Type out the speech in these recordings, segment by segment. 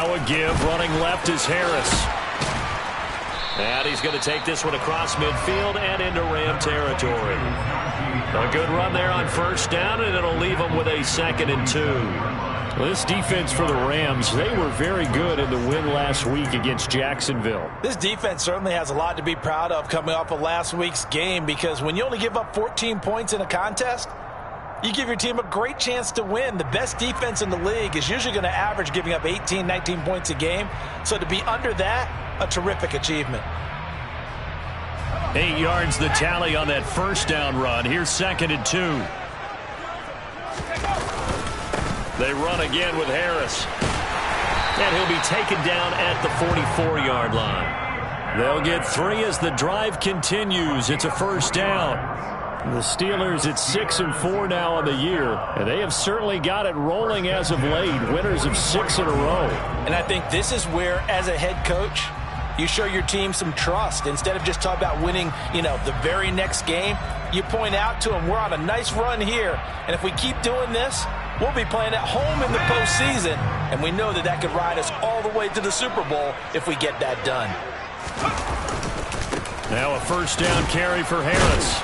Now a give. Running left is Harris. And he's going to take this one across midfield and into Ram territory. A good run there on first down, and it'll leave them with a 2nd and 2. Well, this defense for the Rams, they were very good in the win last week against Jacksonville. This defense certainly has a lot to be proud of coming off of last week's game, because when you only give up 14 points in a contest, you give your team a great chance to win. The best defense in the league is usually going to average giving up 18, 19 points a game. So to be under that, a terrific achievement. 8 yards the tally on that first down run. Here's 2nd and 2. They run again with Harris. And he'll be taken down at the 44-yard line. They'll get 3 as the drive continues. It's a first down. The Steelers at 6-4 now on the year, and they have certainly got it rolling as of late. Winners of 6 in a row. And I think this is where, as a head coach, you show your team some trust. Instead of just talking about winning, the very next game, you point out to them, we're on a nice run here, and if we keep doing this, we'll be playing at home in the postseason, and we know that that could ride us all the way to the Super Bowl if we get that done. Now a first down carry for Harris.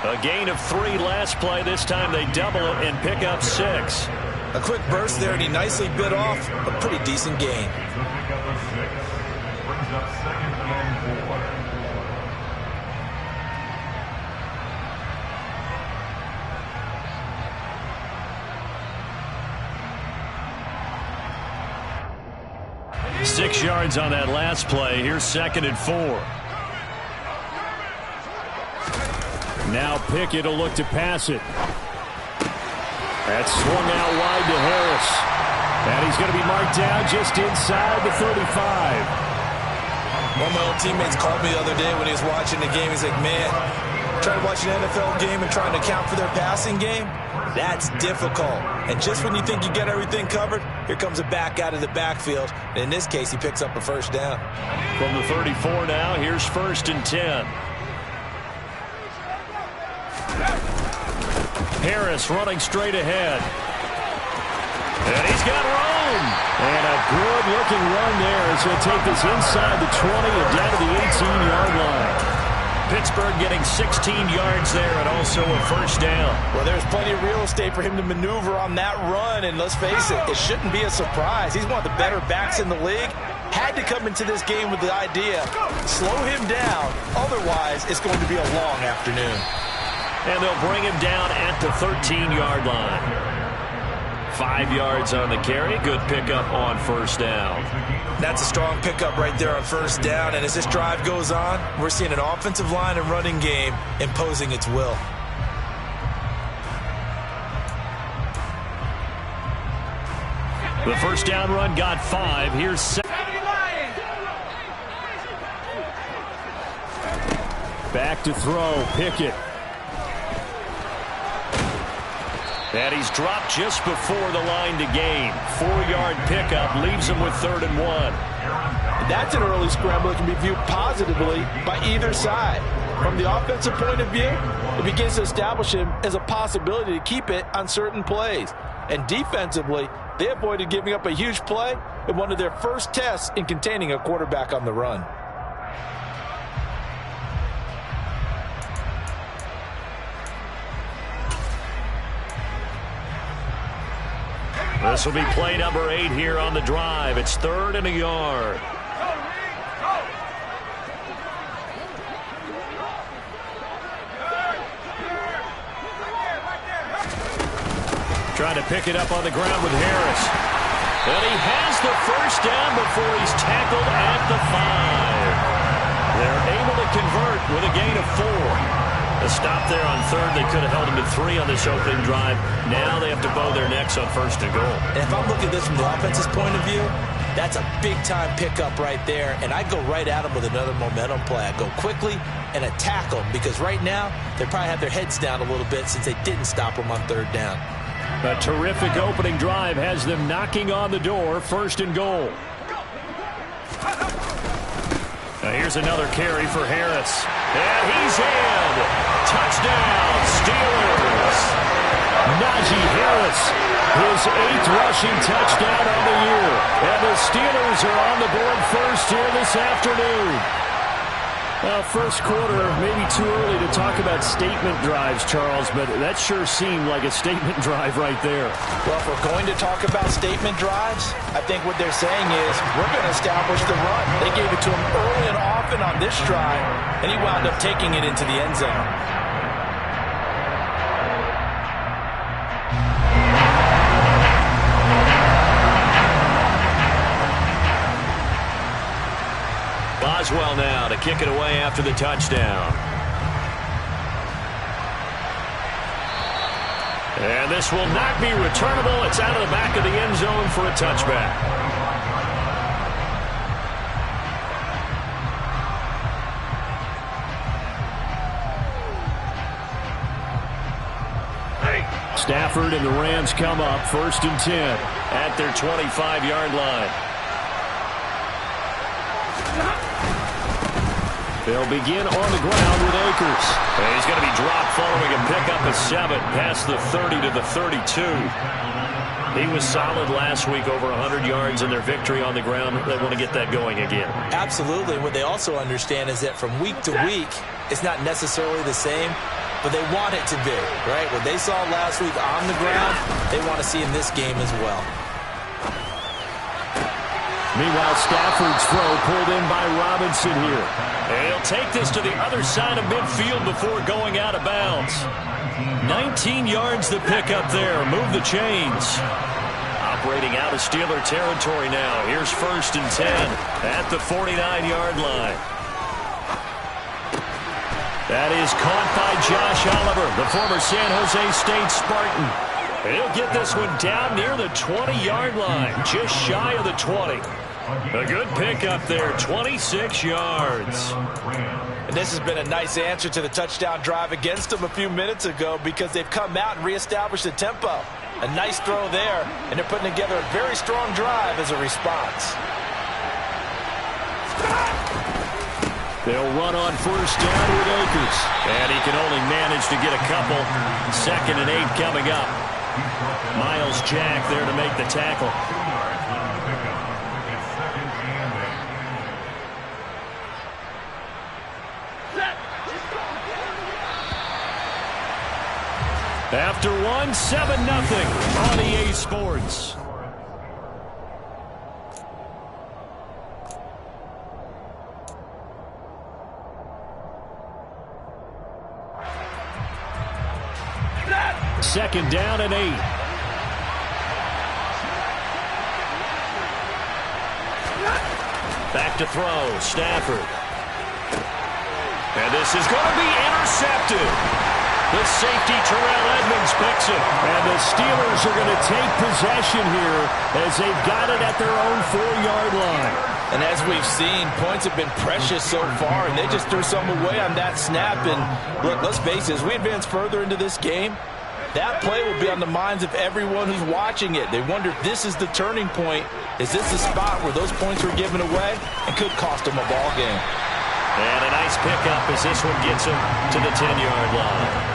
A gain of 3 last play. This time they double it and pick up 6. A quick burst there, and he nicely bit off a pretty decent gain. Brings up 2nd and 4. Six yards on that last play. Here's 2nd and 4. Now Pickett will look to pass it. That's swung out wide to Harris. And he's going to be marked down just inside the 35. One of my old teammates called me the other day when he was watching the game. He's like, man, trying to watch an NFL game and trying to account for their passing game, that's difficult. And just when you think you get everything covered, here comes a back out of the backfield. And in this case, he picks up a first down. From the 34 now, here's 1st and 10. Harris running straight ahead. And he's got room. And a good-looking run there as he'll take this inside the 20 and down to the 18-yard line. Pittsburgh getting 16 yards there and also a first down. Well, there's plenty of real estate for him to maneuver on that run. And let's face it, it shouldn't be a surprise. He's one of the better backs in the league. Had to come into this game with the idea, slow him down. Otherwise, it's going to be a long afternoon. And they'll bring him down at the 13-yard line. 5 yards on the carry. Good pickup on first down. That's a strong pickup right there on first down. And as this drive goes on, we're seeing an offensive line and running game imposing its will. The first down run got 5. Here's 7. Back to throw. Pickett. And he's dropped just before the line to gain. 4-yard pickup leaves him with 3rd and 1. That's an early scramble that can be viewed positively by either side. From the offensive point of view, it begins to establish him as a possibility to keep it on certain plays. And defensively, they avoided giving up a huge play in one of their first tests in containing a quarterback on the run. This will be play number 8 here on the drive. It's 3rd and a yard. Trying to pick it up on the ground with Harris. And he has the first down before he's tackled at the 5. They're able to convert with a gain of 4. A stop there on 3rd. They could have held him to 3 on this opening drive. Now they have to bow their necks on 1st and goal. And if I'm looking at this from the offense's point of view, that's a big-time pickup right there. And I go right at him with another momentum play. I go quickly and attack them because right now they probably have their heads down a little bit since they didn't stop them on 3rd down. A terrific opening drive has them knocking on the door. 1st and goal. Now here's another carry for Harris. And he's in. Touchdown, Steelers. Najee Harris, his 8th rushing touchdown on the year. And the Steelers are on the board first here this afternoon. Well, first quarter, maybe too early to talk about statement drives, Charles, but that sure seemed like a statement drive right there. Well, if we're going to talk about statement drives, I think what they're saying is we're going to establish the run. They gave it to him early and often on this drive, and he wound up taking it into the end zone. Boswell now to kick it away after the touchdown. And this will not be returnable. It's out of the back of the end zone for a touchback. Stafford and the Rams come up 1st and 10 at their 25-yard line. They'll begin on the ground with Akers. And he's going to be dropped following a pickup of 7 past the 30 to the 32. He was solid last week, over 100 yards in their victory on the ground. They want to get that going again. Absolutely. What they also understand is that from week to week, it's not necessarily the same, but they want it to be, right? What they saw last week on the ground, they want to see in this game as well. Meanwhile, Stafford's throw pulled in by Robinson here. And he'll take this to the other side of midfield before going out of bounds. 19 yards to pick up there. Move the chains. Operating out of Steeler territory now. Here's 1st and 10 at the 49-yard line. That is caught by Josh Oliver, the former San Jose State Spartan. And he'll get this one down near the 20-yard line, just shy of the 20. A good pickup there, 26 yards. And this has been a nice answer to the touchdown drive against them a few minutes ago because they've come out and reestablished the tempo. A nice throw there, and they're putting together a very strong drive as a response. They'll run on 1st down with Akers. And he can only manage to get a couple. 2nd and 8 coming up. Miles Jack there to make the tackle. After 1, 7-0 on EA Sports. Second down and 8. Back to throw, Stafford. And this is going to be intercepted. The safety, Terrell Edmonds, picks it. And the Steelers are going to take possession here as they've got it at their own 4-yard line. And as we've seen, points have been precious so far, and they just threw some away on that snap. And look, let's face it, as we advance further into this game, that play will be on the minds of everyone who's watching it. They wonder if this is the turning point. Is this the spot where those points were given away and could cost them a ball game? And a nice pickup as this one gets him to the 10-yard line.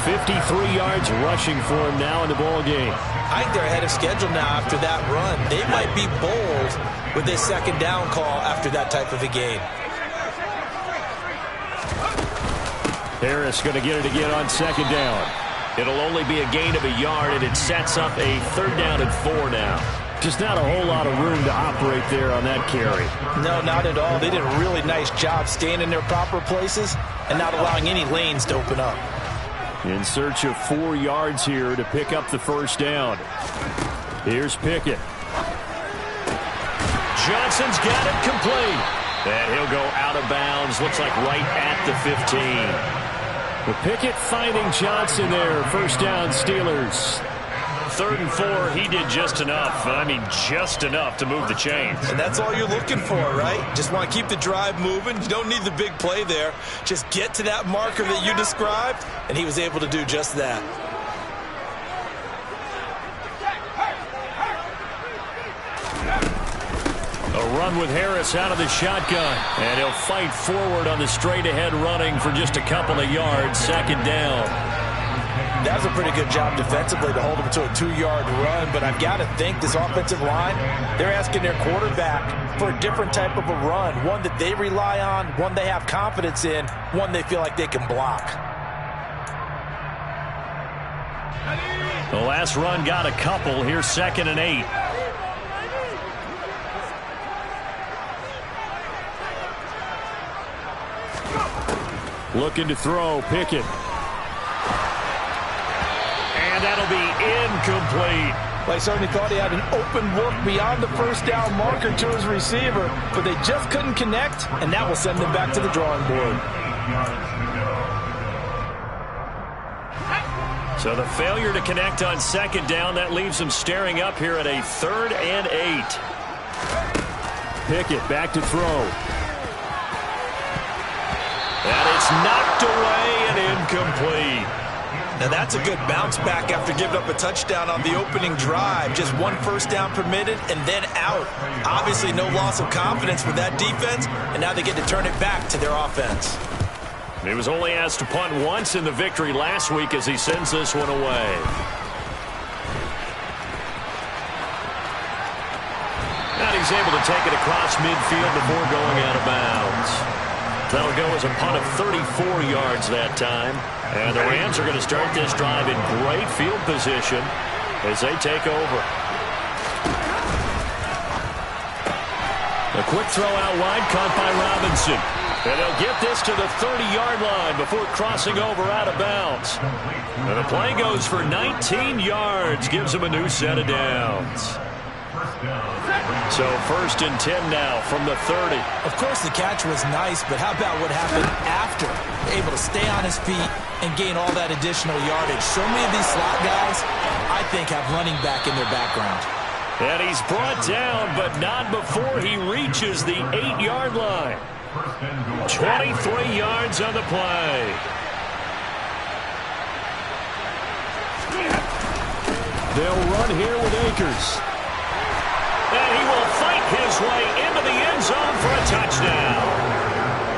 53 yards rushing for him now in the ball game. I think they're ahead of schedule now after that run. They might be bold with this 2nd down call after that type of a game. Harris going to get it again on 2nd down. It'll only be a gain of a yard, and it sets up a 3rd down and 4 now. Just not a whole lot of room to operate there on that carry. No, not at all. They did a really nice job staying in their proper places and not allowing any lanes to open up. In search of 4 yards here to pick up the 1st down. Here's Pickett. Johnson's got it complete. And he'll go out of bounds. Looks like right at the 15. Well, Pickett finding Johnson there. 1st down, Steelers. 3rd and 4, he did just enough. I mean, just enough to move the chains. And that's all you're looking for, right? Just want to keep the drive moving. You don't need the big play there. Just get to that marker that you described, and he was able to do just that. A run with Harris out of the shotgun. And he'll fight forward on the straight-ahead running for just a couple of yards. 2nd down. That was a pretty good job defensively to hold them to a 2-yard run, but I've got to think this offensive line, they're asking their quarterback for a different type of a run, one that they rely on, one they have confidence in, one they feel like they can block. The last run got a couple. Here's 2nd and 8. Looking to throw, Pickett. And that'll be incomplete. Well, he certainly thought he had an open look beyond the first down marker to his receiver, but they just couldn't connect, and that will send them back to the drawing board. So the failure to connect on 2nd down, that leaves them staring up here at a 3rd and 8. Pickett back to throw. And it's knocked away and incomplete. Now that's a good bounce back after giving up a touchdown on the opening drive. Just 1 first down permitted and then out. Obviously no loss of confidence with that defense, and now they get to turn it back to their offense. He was only asked to punt once in the victory last week as he sends this one away. And he's able to take it across midfield before going out of bounds. That'll go as a punt of 34 yards that time. And the Rams are going to start this drive in great field position as they take over. A quick throw out wide, caught by Robinson. And they'll get this to the 30-yard line before crossing over out of bounds. And the play goes for 19 yards, gives them a new set of downs. So 1st and 10 now from the 30. Of course, the catch was nice, but how about what happened after? Able to stay on his feet and gain all that additional yardage. So many of these slot guys, I think, have running back in their background. And he's brought down, but not before he reaches the 8-yard line. 23 yards on the play. They'll run here with Akers. And he will fight his way into the end zone for a touchdown.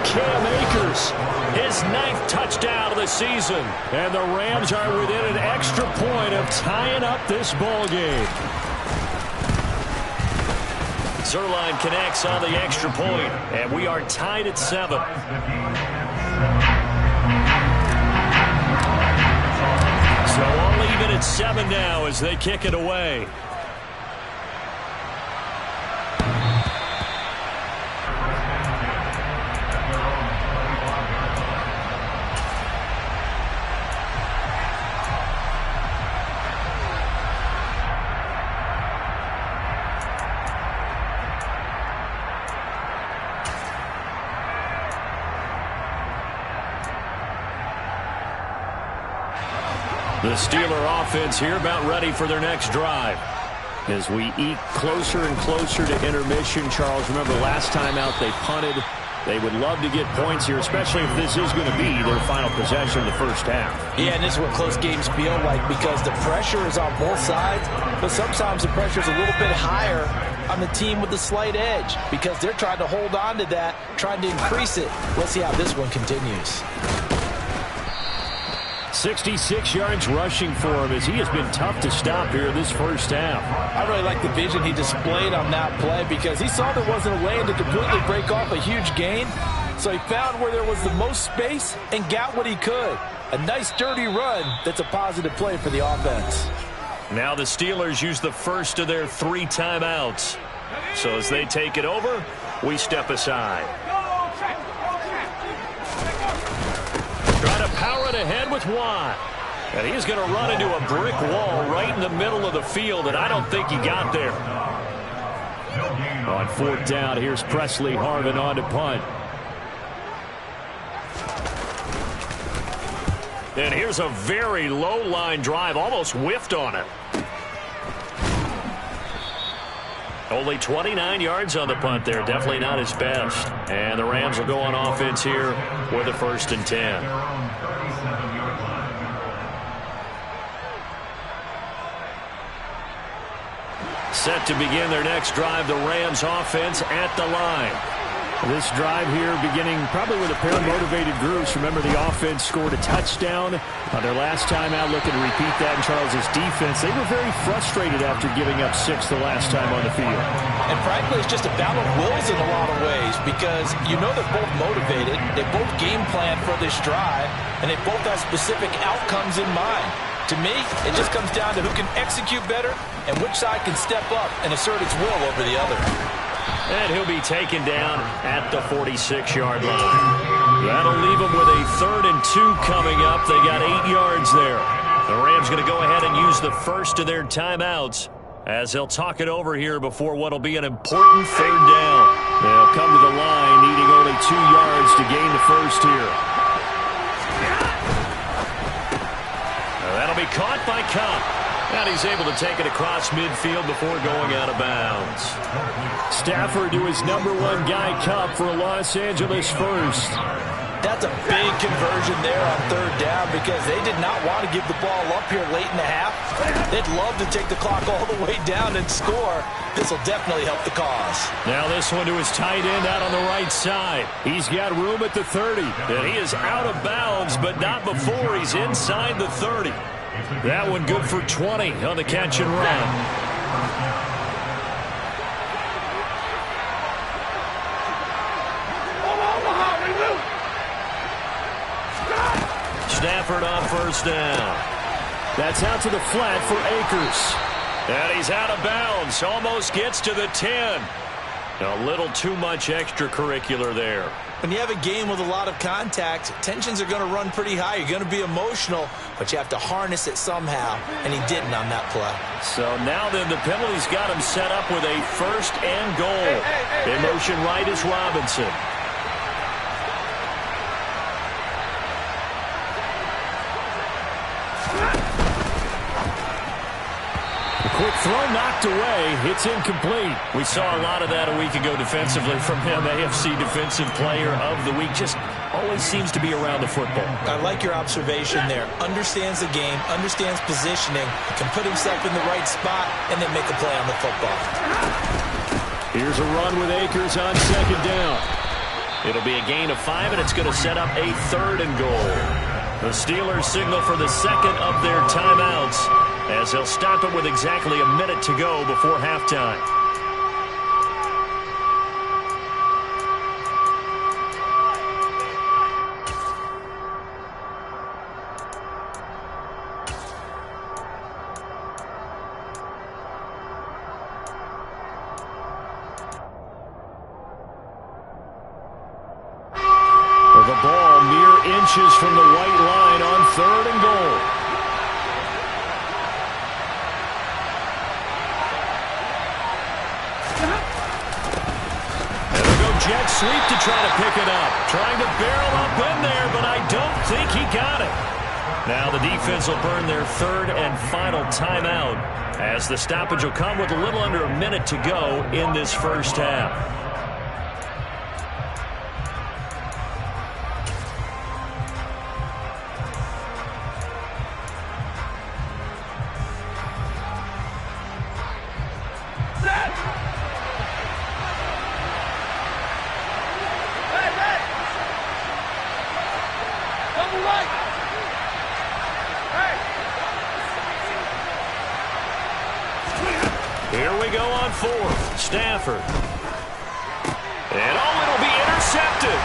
Cam Akers, his 9th touchdown of the season. And the Rams are within an extra point of tying up this ball game. Zerline connects on the extra point, and we are tied at 7. So all even at 7 now as they kick it away. The Steeler offense here about ready for their next drive. As we eke closer and closer to intermission, Charles, remember last time out they punted. They would love to get points here, especially if this is going to be their final possession of the first half. Yeah, and this is what close games feel like because the pressure is on both sides, but sometimes the pressure is a little bit higher on the team with the slight edge because they're trying to hold on to that, trying to increase it. Let's see how this one continues. 66 yards rushing for him as he has been tough to stop here this first half. I really like the vision he displayed on that play because he saw there wasn't a way to completely break off a huge gain. So he found where there was the most space and got what he could. A nice dirty run that's a positive play for the offense. Now the Steelers use the first of their 3 timeouts. So as they take it over, we step aside. Trying to power it ahead with Watt. And he's going to run into a brick wall right in the middle of the field, and I don't think he got there. On 4th down, here's Presley Harvin on to punt. And here's a very low line drive, almost whiffed on it. Only 29 yards on the punt there. Definitely not his best. And the Rams will go on offense here with a 1st and 10. Set to begin their next drive, the Rams offense at the line. This drive here beginning probably with a pair of motivated groups. Remember, the offense scored a touchdown on their last time out. Looking to repeat that in Charles's defense. They were very frustrated after giving up 6 the last time on the field. And frankly, it's just a battle of wills in a lot of ways because you know they're both motivated. They both game plan for this drive, and they both have specific outcomes in mind. To me, it just comes down to who can execute better and which side can step up and assert its will over the other. And he'll be taken down at the 46-yard line. That'll leave them with a 3rd and 2 coming up. They got 8 yards there. The Rams going to go ahead and use the first of their timeouts as they'll talk it over here before what will be an important 3rd down. They'll come to the line needing only 2 yards to gain the first here. That'll be caught by Cobb. And he's able to take it across midfield before going out of bounds. Stafford to his #1 guy, Cup, for a Los Angeles first. That's a big conversion there on 3rd down because they did not want to give the ball up here late in the half. They'd love to take the clock all the way down and score. This will definitely help the cause. Now this one to his tight end out on the right side. He's got room at the 30. And he is out of bounds, but not before he's inside the 30. That one good for 20 on the catch and run. Stafford on 1st down. That's out to the flat for Akers. And he's out of bounds. Almost gets to the 10. A little too much extracurricular there. When you have a game with a lot of contact, tensions are going to run pretty high. You're going to be emotional, but you have to harness it somehow, and he didn't on that play. So now then the penalty's got him set up with a 1st and goal. In motion right is Robinson. Quick throw knocked away. It's incomplete. We saw a lot of that a week ago defensively from him. AFC Defensive Player of the Week. Just always seems to be around the football. I like your observation there. Understands the game, understands positioning, can put himself in the right spot, and then make a play on the football. Here's a run with Akers on 2nd down. It'll be a gain of 5, and it's going to set up a 3rd and goal. The Steelers signal for the 2nd of their timeouts, as they'll stop it with exactly a minute to go before halftime. The ball mere inches from the white line on 3rd and goal. Jet sweep to try to pick it up. Trying to barrel up in there, but I don't think he got it. Now the defense will burn their 3rd and final timeout as the stoppage will come with a little under a minute to go in this first half. Here we go on 4th. Stafford. And it'll be intercepted.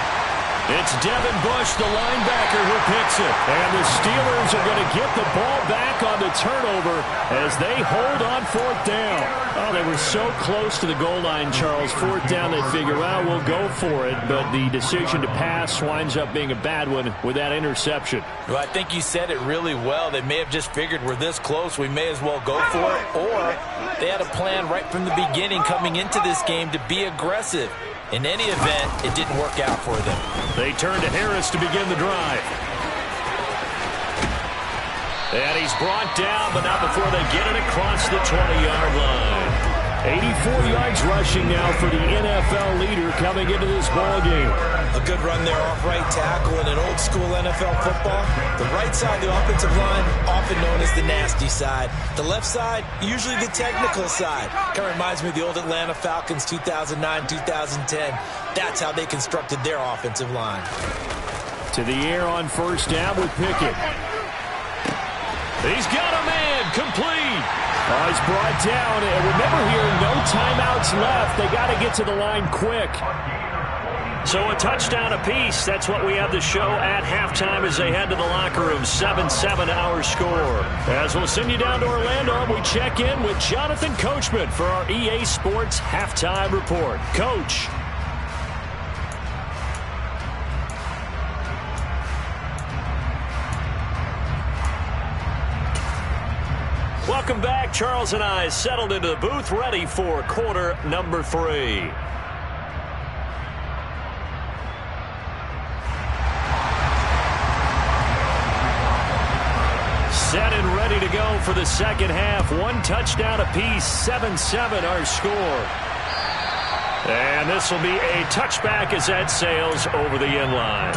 It's Devin Bush, the linebacker, who picks it. And the Steelers are going to get the ball back on the turnover as they hold on 4th down. Oh, they were so close to the goal line, Charles. 4th down, they figure, well, we'll go for it. But the decision to pass winds up being a bad one with that interception. Well, I think you said it really well. They may have just figured we're this close, we may as well go for it. Or they had a plan right from the beginning coming into this game to be aggressive. In any event, it didn't work out for them. They turn to Harris to begin the drive. And he's brought down, but not before they get it across the 20-yard line. 84 yards rushing now for the NFL leader coming into this ball game. A good run there off right tackle in an old school NFL football. The right side of the offensive line, often known as the nasty side. The left side, usually the technical side. Kind of reminds me of the old Atlanta Falcons 2009-2010. That's how they constructed their offensive line. To the air on first down with Pickett. He's got a man, complete. He's brought down. And remember here, no timeouts left. They got to get to the line quick. So a touchdown apiece. That's what we have to show at halftime as they head to the locker room. 7-7 our score. As we'll send you down to Orlando, we check in with Jonathan Coachman for our EA Sports Halftime Report. Coach. Welcome back. Charles and I settled into the booth, ready for quarter number 3. Set and ready to go for the second half. One touchdown apiece, 7-7 our score. And this will be a touchback as that sails over the end line.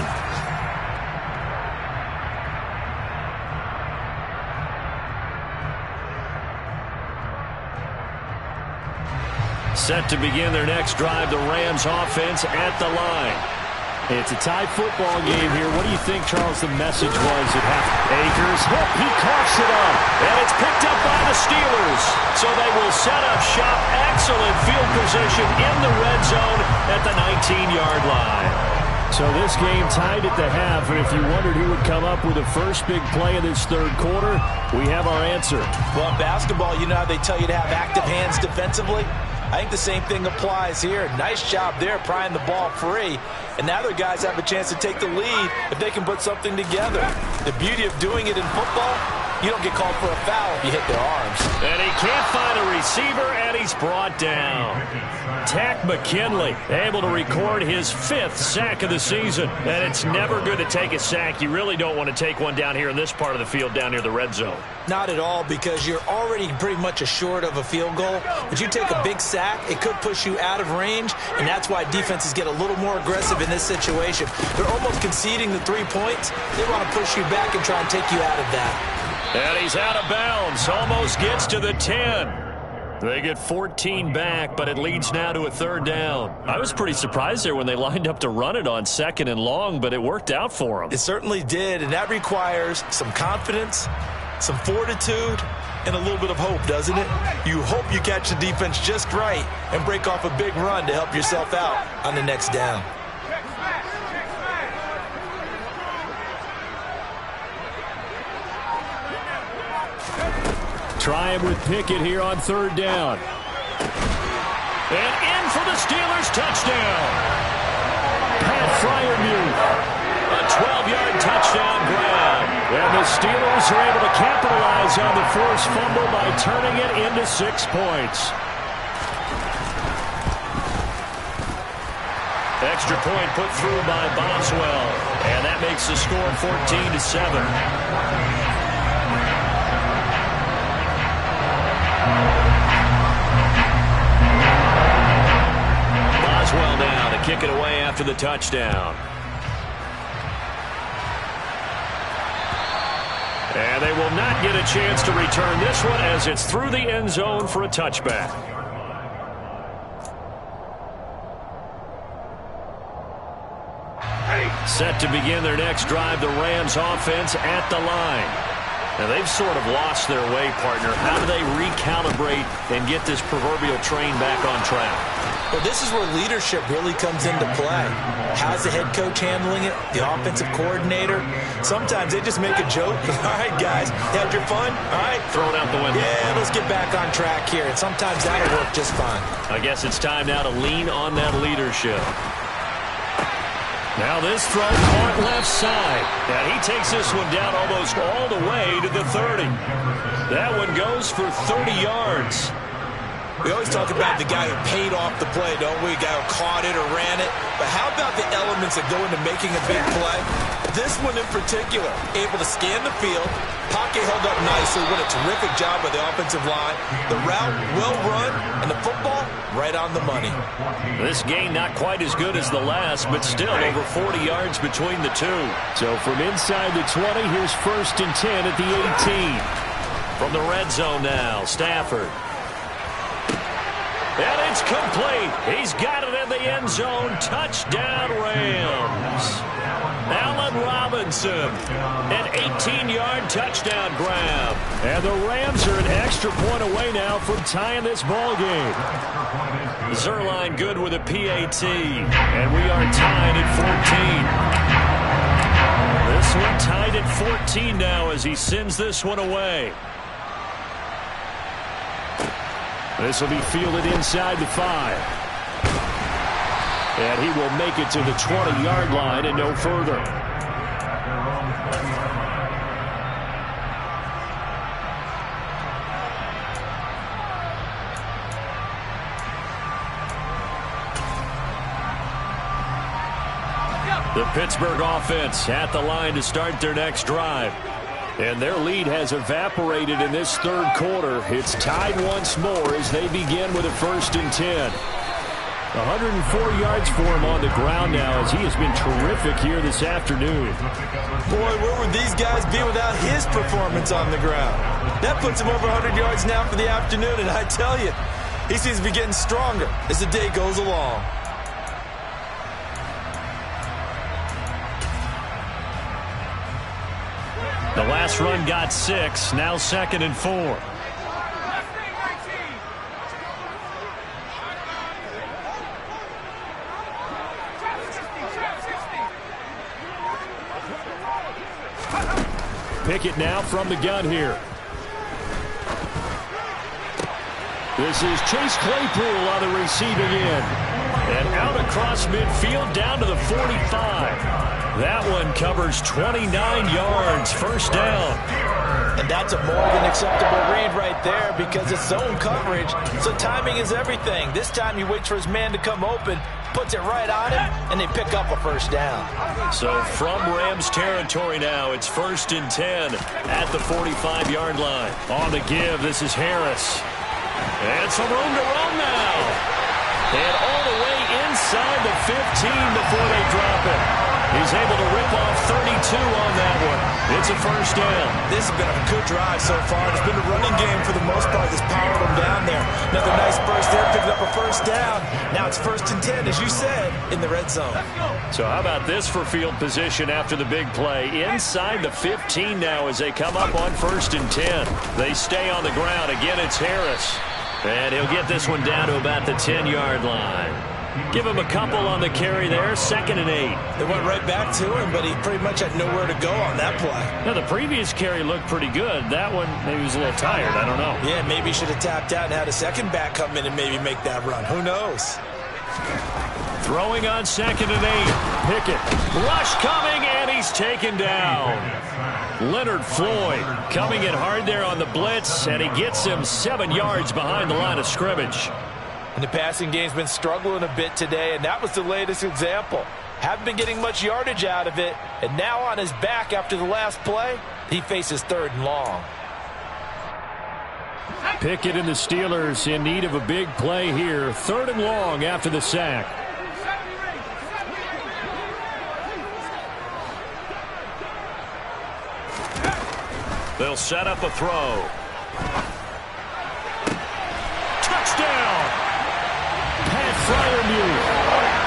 Set to begin their next drive, the Rams offense at the line. It's a tie football game here. What do you think, Charles, the message was at half? Akers, he coughs it up, and it's picked up by the Steelers. So they will set up shop. Excellent field position in the red zone at the 19-yard line. So this game tied at the half, and if you wondered who would come up with the first big play in this third quarter, we have our answer. Well, in basketball, you know how they tell you to have active hands defensively? I think the same thing applies here. Nice job there prying the ball free. And now their guys have a chance to take the lead if they can put something together. The beauty of doing it in football, you don't get called for a foul if you hit their arms. And he can't find a receiver, and he's brought down. Tack McKinley able to record his 5th sack of the season. And it's never good to take a sack. You really don't want to take one down here in this part of the field down near the red zone. Not at all, because you're already pretty much assured of a field goal. But you take a big sack, it could push you out of range, and that's why defenses get a little more aggressive in this situation. They're almost conceding the 3 points. They want to push you back and try and take you out of that. And he's out of bounds. Almost gets to the 10. They get 14 back, but it leads now to a third down. I was pretty surprised there when they lined up to run it on 2nd and long, but it worked out for them. It certainly did, and that requires some confidence, some fortitude, and a little bit of hope, doesn't it? You hope you catch the defense just right and break off a big run to help yourself out on the next down. Try him with Pickett here on third down. And in for the Steelers touchdown. Pat Freiermuth. A 12-yard touchdown grab. And the Steelers are able to capitalize on the forced fumble by turning it into 6 points. Extra point put through by Boswell. And that makes the score 14-7. Boswell now to kick it away after the touchdown. And they will not get a chance to return this one as it's through the end zone for a touchback. Set to begin their next drive, the Rams offense at the line. Now, they've sort of lost their way, partner. How do they recalibrate and get this proverbial train back on track? Well, this is where leadership really comes into play. How's the head coach handling it? The offensive coordinator? Sometimes they just make a joke. All right, guys, you had your fun? All right. Throw it out the window. Yeah, let's get back on track here. And sometimes that'll work just fine. I guess it's time now to lean on that leadership. Now this throw caught left side. And he takes this one down almost all the way to the 30. That one goes for 30 yards. We always talk about the guy who paid off the play, don't we? The guy who caught it or ran it. But how about the elements that go into making a big play? this one in particular, able to scan the field, pocket held up nicely, what a terrific job by the offensive line. The route well run, and the football right on the money. This gain not quite as good as the last, but still over 40 yards between the two. So from inside the 20, here's 1st and 10 at the 18. From the red zone now, Stafford. And it's complete. He's got it in the end zone. Touchdown, Rams. Allen Robinson, an 18-yard touchdown grab. And the Rams are an extra point away now from tying this ball game. Zerline good with a PAT. And we are tied at 14. This one tied at 14 now as he sends this one away. This will be fielded inside the 5. And he will make it to the 20-yard line and no further. The Pittsburgh offense at the line to start their next drive. And their lead has evaporated in this third quarter. It's tied once more as they begin with a 1st and 10. 104 yards for him on the ground now as he has been terrific here this afternoon. Boy, where would these guys be without his performance on the ground? That puts him over 100 yards now for the afternoon, and I tell you, he seems to be getting stronger as the day goes along. The last run got 6, now 2nd and 4. Pickett now from the gun here. This is Chase Claypool on the receiving end. And out across midfield down to the 45. That one covers 29 yards, 1st down. And that's a more than acceptable read right there because it's zone coverage, so timing is everything. This time he waits for his man to come open, puts it right on him, and they pick up a 1st down. So from Rams territory now, it's 1st and 10 at the 45-yard line. On the give, this is Harris. And some room to run now. And all the way inside the 15 before they drop it. He's able to rip off 32 on that one. It's a 1st down. This has been a good drive so far. It's been a running game for the most part that's powered them down there. Another nice burst there, picking up a 1st down. Now it's 1st and 10, as you said, in the red zone. So how about this for field position after the big play? Inside the 15 now as they come up on 1st and 10. They stay on the ground. Again, it's Harris. And he'll get this one down to about the 10-yard line. Give him a couple on the carry there, 2nd and 8. They went right back to him, but he pretty much had nowhere to go on that play. Now, the previous carry looked pretty good. That one, maybe he was a little tired. I don't know. Yeah, maybe he should have tapped out and had a second back come in and maybe make that run. Who knows? Throwing on 2nd and 8. Pickett. Rush coming, and he's taken down. Leonard Floyd coming in hard there on the blitz, and he gets him 7 yards behind the line of scrimmage. And the passing game's been struggling a bit today, and that was the latest example. Haven't been getting much yardage out of it, and now on his back after the last play, he faces 3rd and long. Pickett and the Steelers in need of a big play here. 3rd and long after the sack. They'll set up a throw. Touchdown! Pat Fryermuth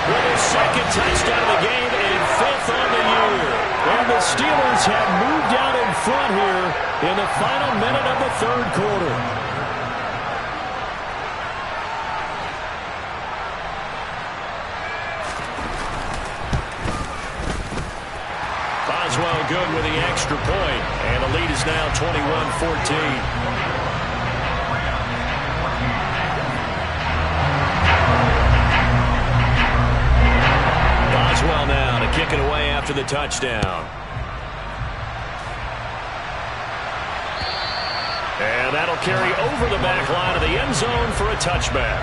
with his 2nd touchdown of the game and 5th on the year. And the Steelers have moved out in front here in the final minute of the 3rd quarter. Boswell good with the extra point, and the lead is now 21-14. Boswell now to kick it away after the touchdown. And that'll carry over the back line of the end zone for a touchback.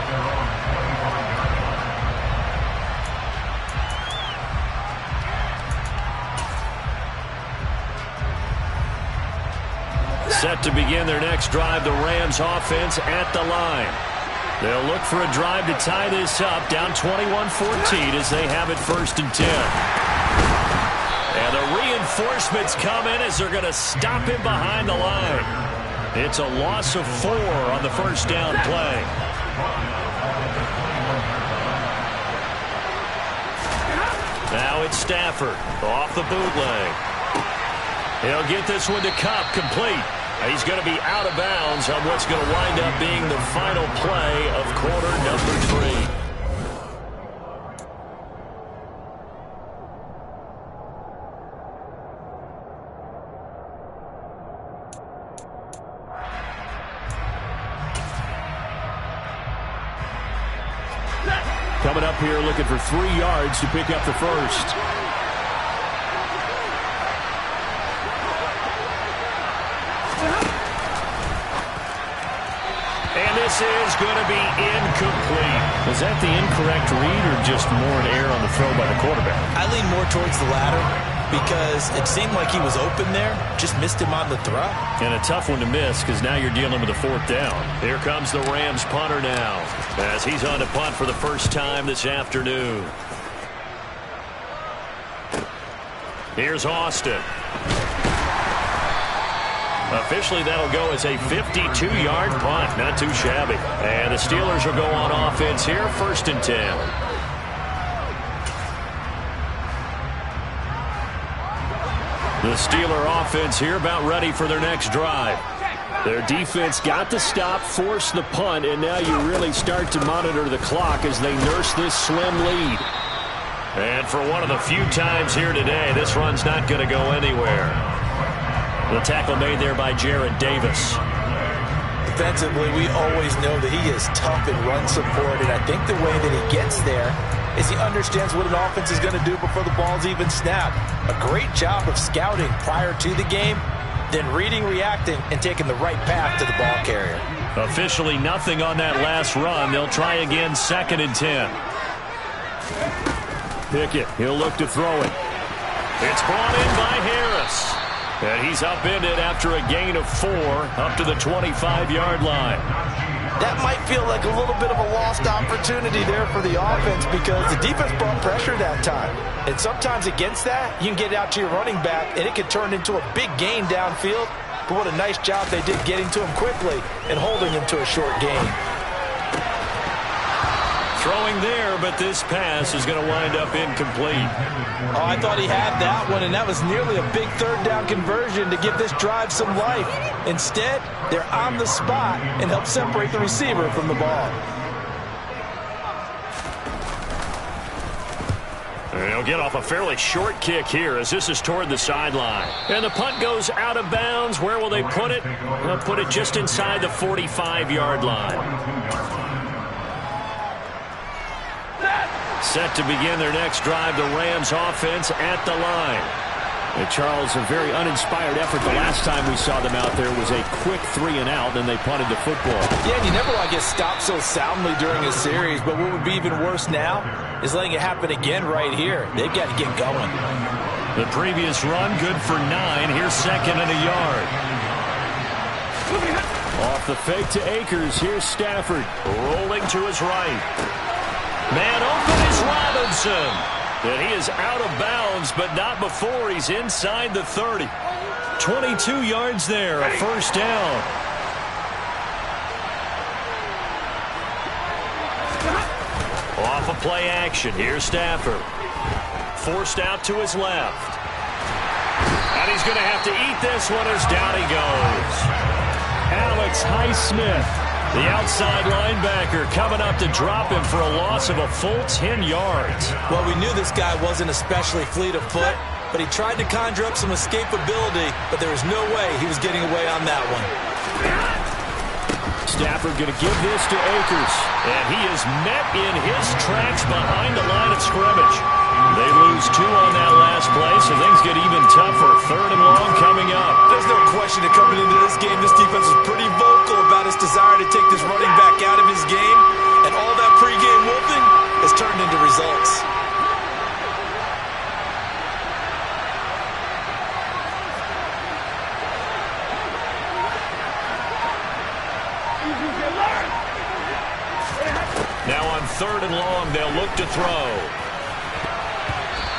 Set to begin their next drive, the Rams offense at the line. They'll look for a drive to tie this up, down 21-14 as they have it 1st and 10. And the reinforcements come in as they're going to stop him behind the line. It's a loss of 4 on the 1st down play. Now it's Stafford off the bootleg. He'll get this one to Kupp, complete. He's going to be out of bounds on what's going to wind up being the final play of quarter number 3. Coming up here looking for 3 yards to pick up the first. And this is going to be incomplete. Was that the incorrect read or just more an error on the throw by the quarterback? I lean more towards the latter because it seemed like he was open there, just missed him on the throw. And a tough one to miss because now you're dealing with a 4th down. Here comes the Rams punter now as he's on to punt for the first time this afternoon. Here's Austin. Officially, that'll go as a 52-yard punt. Not too shabby. And the Steelers will go on offense here, 1st and 10. The Steeler offense here about ready for their next drive. Their defense got the stop, forced the punt, and now you really start to monitor the clock as they nurse this slim lead. And for one of the few times here today, this run's not going to go anywhere. The tackle made there by Jared Davis. Defensively, we always know that he is tough in run support, and I think the way that he gets there is he understands what an offense is going to do before the ball's even snapped. A great job of scouting prior to the game, then reading, reacting, and taking the right path to the ball carrier. Officially nothing on that last run. They'll try again, 2nd and 10. Pickett, he'll look to throw it. It's brought in by Harris. And he's upended after a gain of 4 up to the 25-yard line. That might feel like a little bit of a lost opportunity there for the offense because the defense brought pressure that time. And sometimes against that, you can get out to your running back, and it can turn into a big gain downfield. But what a nice job they did getting to him quickly and holding him to a short gain. Throwing there, but this pass is going to wind up incomplete. Oh, I thought he had that one, and that was nearly a big 3rd down conversion to give this drive some life. Instead, they're on the spot and help separate the receiver from the ball. They'll get off a fairly short kick here as this is toward the sideline. And the punt goes out of bounds. Where will they put it? They'll put it just inside the 45-yard line. Set to begin their next drive, the Rams offense at the line. And Charles, a very uninspired effort. The last time we saw them out there was a quick 3 and out, then they punted the football. Yeah, and you never want to get stopped so soundly during a series, but what would be even worse now is letting it happen again right here. They've got to get going. The previous run, good for 9. Here's 2nd and a yard. Off the fake to Akers. Here's Stafford rolling to his right. Man open is Robinson. And he is out of bounds, but not before he's inside the 30. 22 yards there, a 1st down. Off a play action. Here's Stafford. Forced out to his left. And he's going to have to eat this one as down he goes. Alex Highsmith, the outside linebacker, coming up to drop him for a loss of a full 10 yards. Well, we knew this guy wasn't especially fleet of foot, but he tried to conjure up some escapability, but there was no way he was getting away on that one. Stafford going to give this to Akers, and he is met in his tracks behind the line of scrimmage. They lose 2 on that last play, so things get even tougher. 3rd and long coming up. There's no question that coming into this game, this defense was pretty vocal about its desire to take this running back out of his game, and all that pregame wolfing has turned into results. long. They'll look to throw.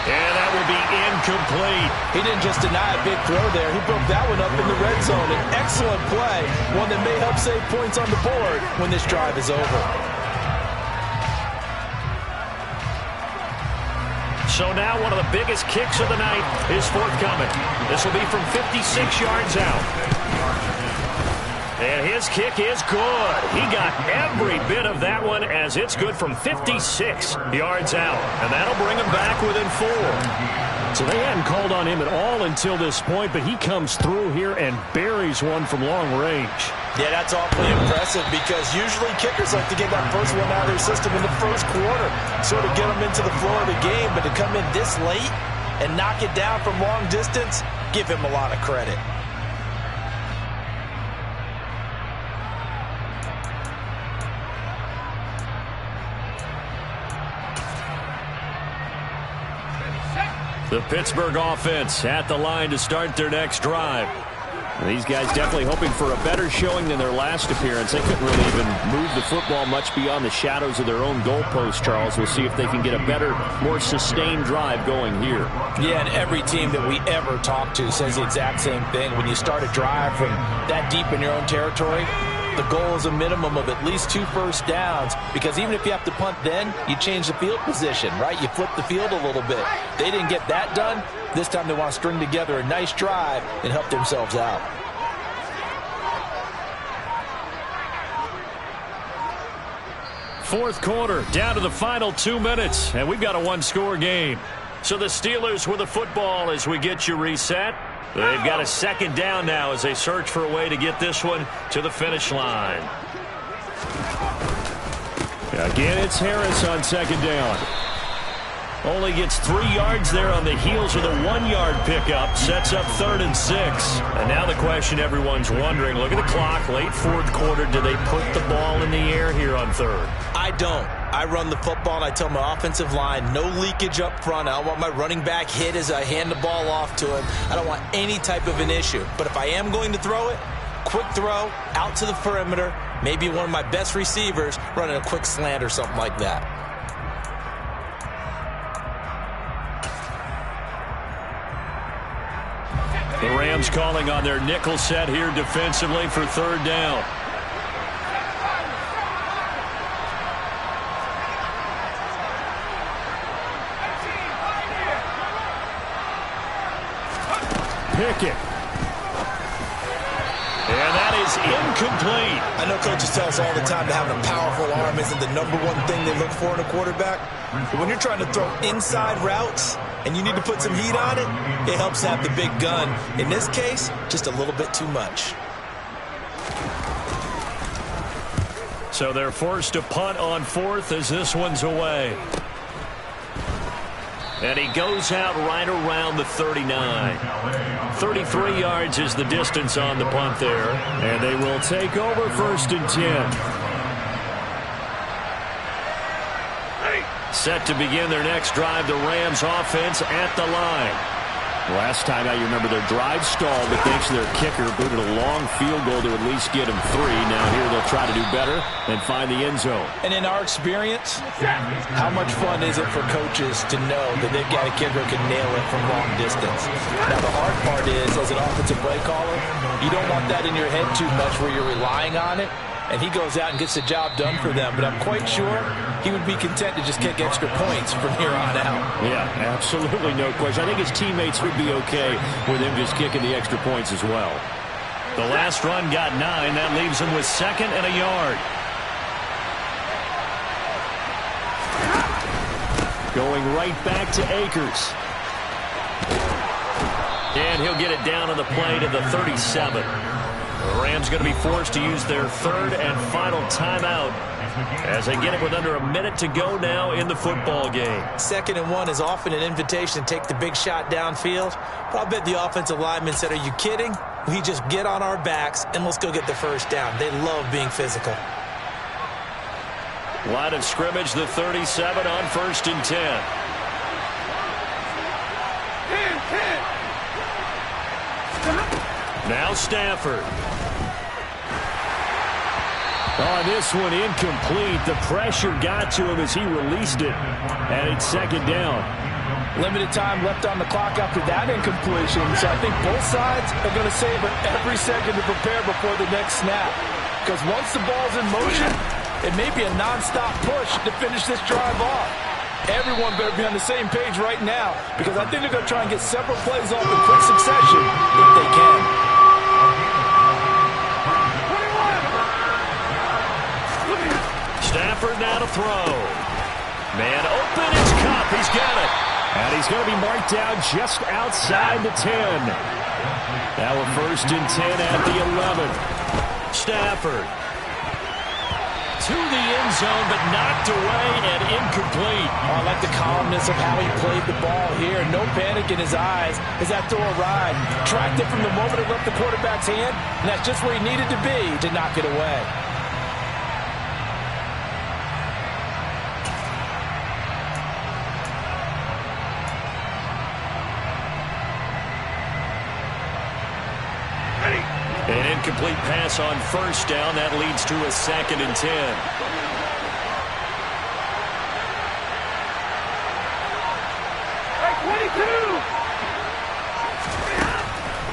And that will be incomplete. He didn't just deny a big throw there. He broke that one up in the red zone. An excellent play, one that may help save points on the board when this drive is over. So now one of the biggest kicks of the night is forthcoming. This will be from 56 yards out. And his kick is good. He got every bit of that one as it's good from 56 yards out. And that'll bring him back within 4. So they hadn't called on him at all until this point, but he comes through here and buries one from long range. Yeah, that's awfully impressive because usually kickers like to get that first one out of their system in the first quarter, sort of get them into the flow of the game, but to come in this late and knock it down from long distance, give him a lot of credit. The Pittsburgh offense at the line to start their next drive. And these guys definitely hoping for a better showing than their last appearance. They couldn't really even move the football much beyond the shadows of their own goalpost, Charles. We'll see if they can get a better, more sustained drive going here. Yeah, and every team that we ever talk to says the exact same thing. When you start a drive from that deep in your own territory, the goal is a minimum of at least 2 first downs, because even if you have to punt then, you change the field position, right? You flip the field a little bit. They didn't get that done. This time they want to string together a nice drive and help themselves out. Fourth quarter, down to the final 2 minutes, and we've got a one-score game. So the Steelers with the football as we get you reset. They've got a second down now as they search for a way to get this one to the finish line. Again, it's Harris on second down. Only gets 3 yards there on the heels of the 1-yard pickup. Sets up 3rd and 6. And now the question everyone's wondering, look at the clock, late fourth quarter. Do they put the ball in the air here on 3rd? I don't. I run the football and I tell my offensive line, no leakage up front. I don't want my running back hit as I hand the ball off to him. I don't want any type of an issue. But if I am going to throw it, quick throw, out to the perimeter, maybe one of my best receivers running a quick slant or something like that. The Rams calling on their nickel set here defensively for 3rd down. Pickett. And that is incomplete. I know coaches tell us all the time that having a powerful arm isn't the #1 thing they look for in a quarterback. But when you're trying to throw inside routes and you need to put some heat on it, it helps to have the big gun. In this case, just a little bit too much. So they're forced to punt on 4th as this one's away. And he goes out right around the 39. 33 yards is the distance on the punt there. And they will take over 1st and 10. Set to begin their next drive, the Rams offense at the line. Last time out, you remember their drive stalled, but thanks to their kicker, booted a long field goal to at least get them 3. Now here they'll try to do better and find the end zone. And in our experience, how much fun is it for coaches to know that they've got a kicker who can nail it from long distance? Now the hard part is, as an offensive play caller, you don't want that in your head too much where you're relying on it. And he goes out and gets the job done for them. But I'm quite sure he would be content to just kick extra points from here on out. Yeah, absolutely no question. I think his teammates would be okay with him just kicking the extra points as well. The last run got 9. That leaves him with 2nd and a yard. Going right back to Akers. And he'll get it down on the play to the 37. The Rams going to be forced to use their 3rd and final timeout as they get it with under a minute to go now in the football game. 2nd and 1 is often an invitation to take the big shot downfield. But I bet the offensive lineman said, are you kidding? We just get on our backs and let's go get the first down. They love being physical. Line of scrimmage, the 37 on 1st and 10. Now Stafford. Oh, this one incomplete. The pressure got to him as he released it. And it's second down. Limited time left on the clock after that incompletion. So I think both sides are going to savor every second to prepare before the next snap. Because once the ball's in motion, it may be a non-stop push to finish this drive off. Everyone better be on the same page right now, because I think they're going to try and get several plays off in quick succession if they can. Stafford now to throw. Man open, it's Cup. He's got it. And he's going to be marked down just outside the 10. Now a 1st and 10 at the 11. Stafford to the end zone, but knocked away and incomplete. Oh, I like the calmness of how he played the ball here. No panic in his eyes as that throw arrived. Tracked it from the moment it left the quarterback's hand, and that's just where he needed to be to knock it away. An incomplete pass on 1st down. That leads to a 2nd and 10.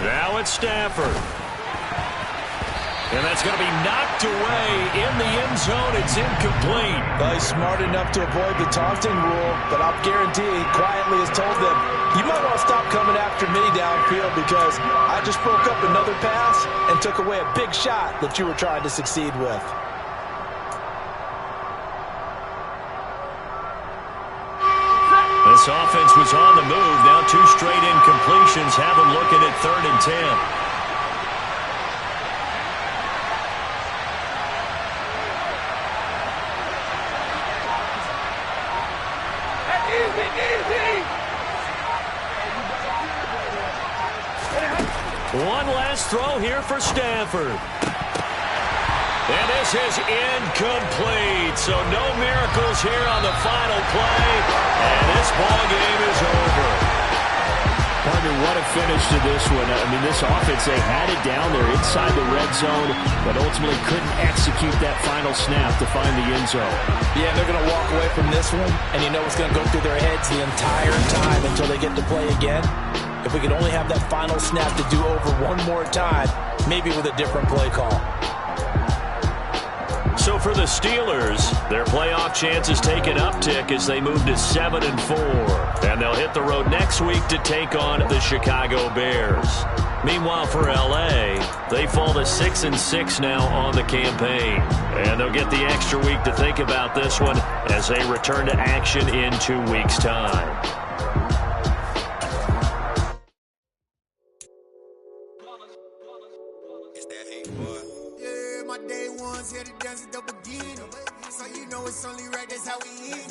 Now it's Stafford. And that's going to be knocked away in the end zone. It's incomplete. Well, he's smart enough to avoid the taunting rule, but I'll guarantee he quietly has told them, you might want to stop coming after me downfield because I just broke up another pass and took away a big shot that you were trying to succeed with. This offense was on the move. Now 2 straight incompletions have them looking at 3rd and 10. One last throw here for Stafford. And this is incomplete. So no miracles here on the final play. And this ball game is over. Partner, what a finish to this one. I mean, this offense, they had it down there inside the red zone, but ultimately couldn't execute that final snap to find the end zone. Yeah, they're going to walk away from this one, and you know what's going to go through their heads the entire time until they get to play again. If we could only have that final snap to do over one more time, maybe with a different play call. So for the Steelers, their playoff chances take an uptick as they move to 7-4. And they'll hit the road next week to take on the Chicago Bears. Meanwhile, for LA, they fall to 6-6 now on the campaign. And they'll get the extra week to think about this one as they return to action in 2 weeks' time. Yeah, my day ones here to dance at the beginning. So you know it's only right, that's how we eat.